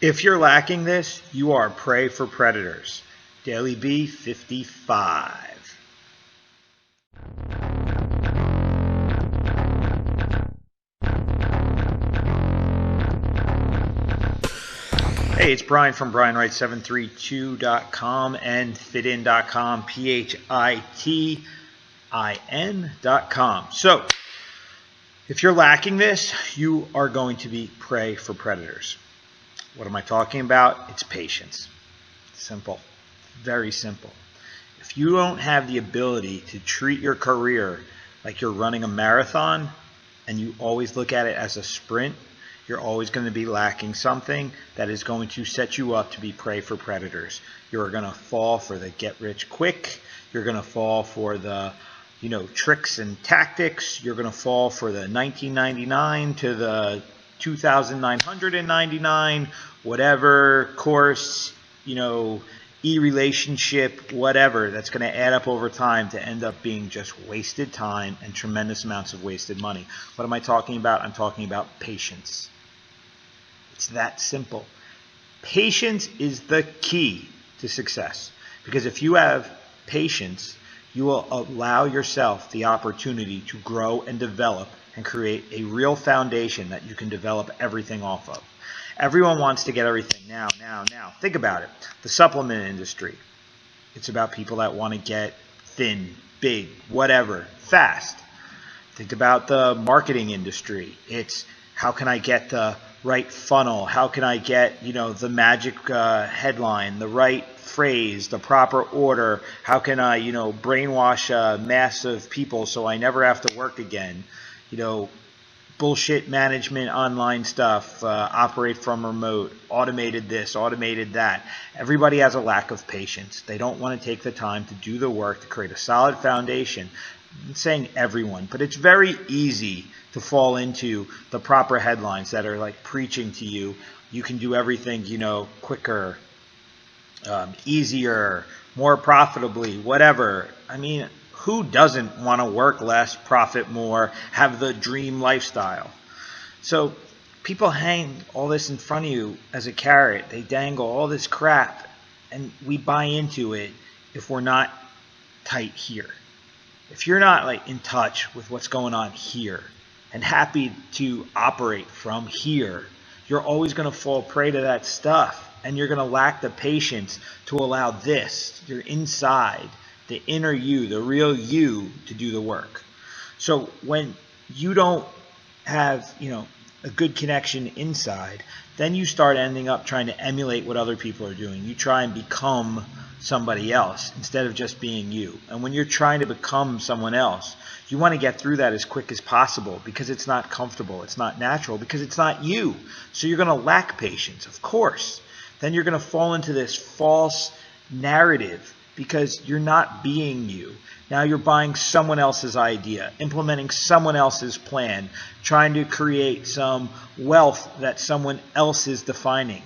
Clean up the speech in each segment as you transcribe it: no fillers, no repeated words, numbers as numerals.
If you're lacking this, you are prey for predators. Daily B 55. Hey, it's Brian from Wright732.com and fitin.com, PHITIN.com. So, if you're lacking this, you are going to be prey for predators. What am I talking about? It's patience. Simple. Very simple. If you don't have the ability to treat your career like you're running a marathon and you always look at it as a sprint, you're always going to be lacking something that is going to set you up to be prey for predators. You're going to fall for the get rich quick. You're going to fall for the tricks and tactics. You're going to fall for the 1999 to the 2,999, whatever course, e-relationship, whatever, that's going to add up over time to end up being just wasted time and tremendous amounts of wasted money. What am I talking about? I'm talking about patience. It's that simple. Patience is the key to success, because if you have patience, you will allow yourself the opportunity to grow and develop and create a real foundation that you can develop everything off of. Everyone wants to get everything now. Think about it. The supplement industry, it's about people that want to get thin, big, whatever, fast. Think about the marketing industry. It's how can I get the right funnel? How can I get, the magic headline, the right phrase, the proper order? How can I, brainwash a mass of people so I never have to work again? Bullshit management, online stuff, operate from remote, automated this, automated that. Everybody has a lack of patience. They don't want to take the time to do the work to create a solid foundation. I'm saying everyone, but it's very easy to fall into the proper headlines that are like preaching to you. You can do everything, quicker, easier, more profitably, whatever. I mean, who doesn't want to work less, profit more, have the dream lifestyle? So people hang all this in front of you as a carrot. They dangle all this crap, and we buy into it if we're not tight here. If you're not in touch with what's going on here and happy to operate from here, you're always going to fall prey to that stuff, and you're going to lack the patience to allow this, your inside, the inner you, the real you, to do the work. So when you don't have, a good connection inside, then you start ending up trying to emulate what other people are doing. You try and become somebody else instead of just being you. And when you're trying to become someone else, you want to get through that as quick as possible, because it's not comfortable, it's not natural, because it's not you. So you're going to lack patience, of course. Then you're going to fall into this false narrative because you're not being you. Now you're buying someone else's idea, implementing someone else's plan, trying to create some wealth that someone else is defining.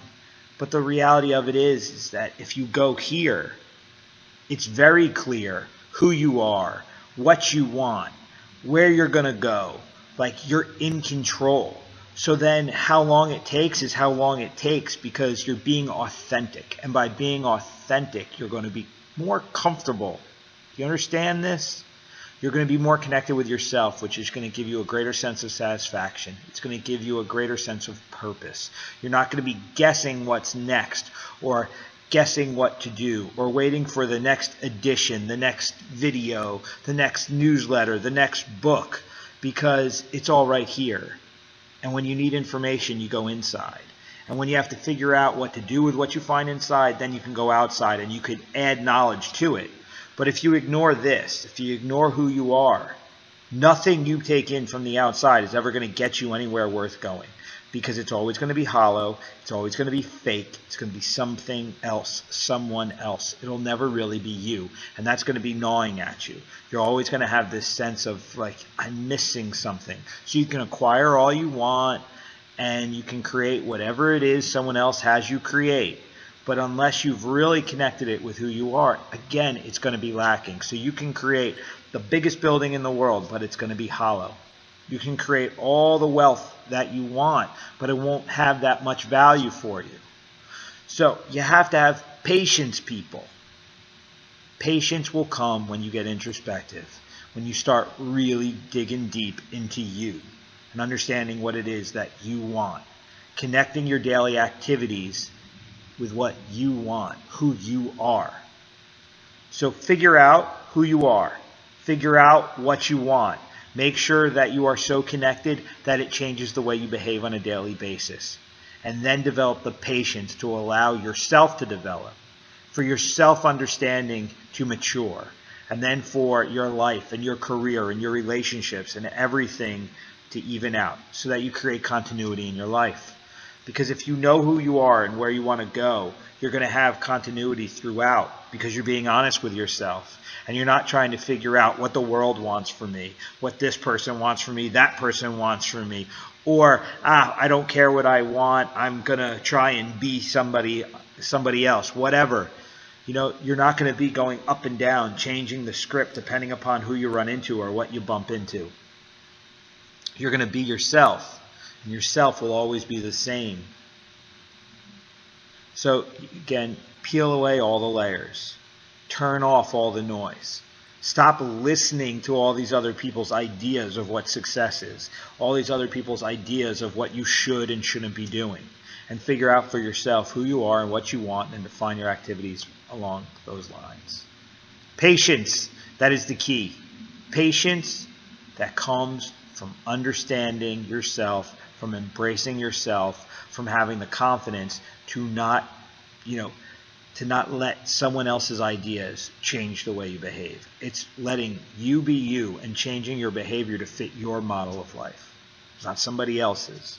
But the reality of it is that if you go here, it's very clear who you are, what you want, where you're going to go. Like, you're in control. So then how long it takes is how long it takes, because you're being authentic. And by being authentic, you're going to be more comfortable. Do you understand this? You're going to be more connected with yourself, which is going to give you a greater sense of satisfaction. It's going to give you a greater sense of purpose. You're not going to be guessing what's next, or guessing what to do, or waiting for the next edition, the next video, the next newsletter, the next book, because it's all right here. And when you need information, you go inside. And when you have to figure out what to do with what you find inside, then you can go outside and you could add knowledge to it. But if you ignore this, if you ignore who you are, nothing you take in from the outside is ever going to get you anywhere worth going, because it's always going to be hollow. It's always going to be fake. It's going to be something else, someone else. It'll never really be you. And that's going to be gnawing at you. You're always going to have this sense of I'm missing something. So you can acquire all you want, and you can create whatever it is someone else has you create. But unless you've really connected it with who you are, again, it's going to be lacking. So you can create the biggest building in the world, but it's going to be hollow. You can create all the wealth that you want, but it won't have that much value for you. So you have to have patience, people. Patience will come when you get introspective, when you start really digging deep into you and understanding what it is that you want, connecting your daily activities with what you want, who you are. So figure out who you are. Figure out what you want. Make sure that you are so connected that it changes the way you behave on a daily basis. And then develop the patience to allow yourself to develop, for your self-understanding to mature, and then for your life and your career and your relationships and everything to even out so that you create continuity in your life. Because if you know who you are and where you want to go, you're going to have continuity throughout because you're being honest with yourself. And you're not trying to figure out what the world wants from me, what this person wants from me, that person wants from me, or, I don't care what I want, I'm going to try and be somebody else, whatever. You know, you're not going to be going up and down, changing the script depending upon who you run into or what you bump into. You're going to be yourself, and yourself will always be the same. So, again, peel away all the layers. Turn off all the noise. Stop listening to all these other people's ideas of what success is, all these other people's ideas of what you should and shouldn't be doing, and figure out for yourself who you are and what you want and define your activities along those lines. Patience, that is the key. Patience that comes from understanding yourself, from embracing yourself, from having the confidence to not let someone else's ideas change the way you behave. It's letting you be you and changing your behavior to fit your model of life. It's not somebody else's.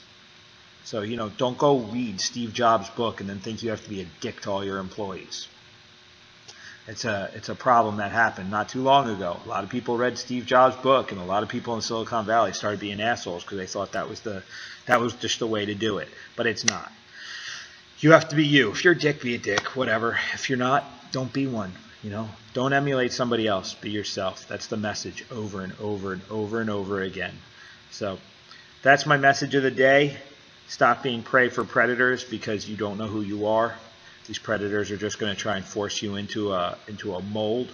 So, don't go read Steve Jobs' book and then think you have to be a dick to all your employees. It's a problem that happened not too long ago. A lot of people read Steve Jobs' book, and a lot of people in Silicon Valley started being assholes because they thought that was just the way to do it. But it's not. You have to be you. If you're a dick, be a dick, whatever. If you're not, don't be one. Don't emulate somebody else. Be yourself. That's the message over and over and over and over again. So that's my message of the day. Stop being prey for predators because you don't know who you are. These predators are just going to try and force you into a mold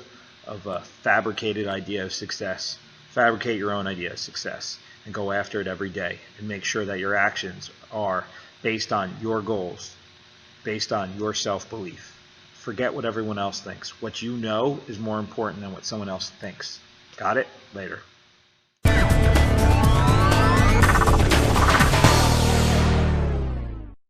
of a fabricated idea of success. Fabricate your own idea of success and go after it every day and make sure that your actions are based on your goals, based on your self-belief. Forget what everyone else thinks. What you know is more important than what someone else thinks. Got it? Later.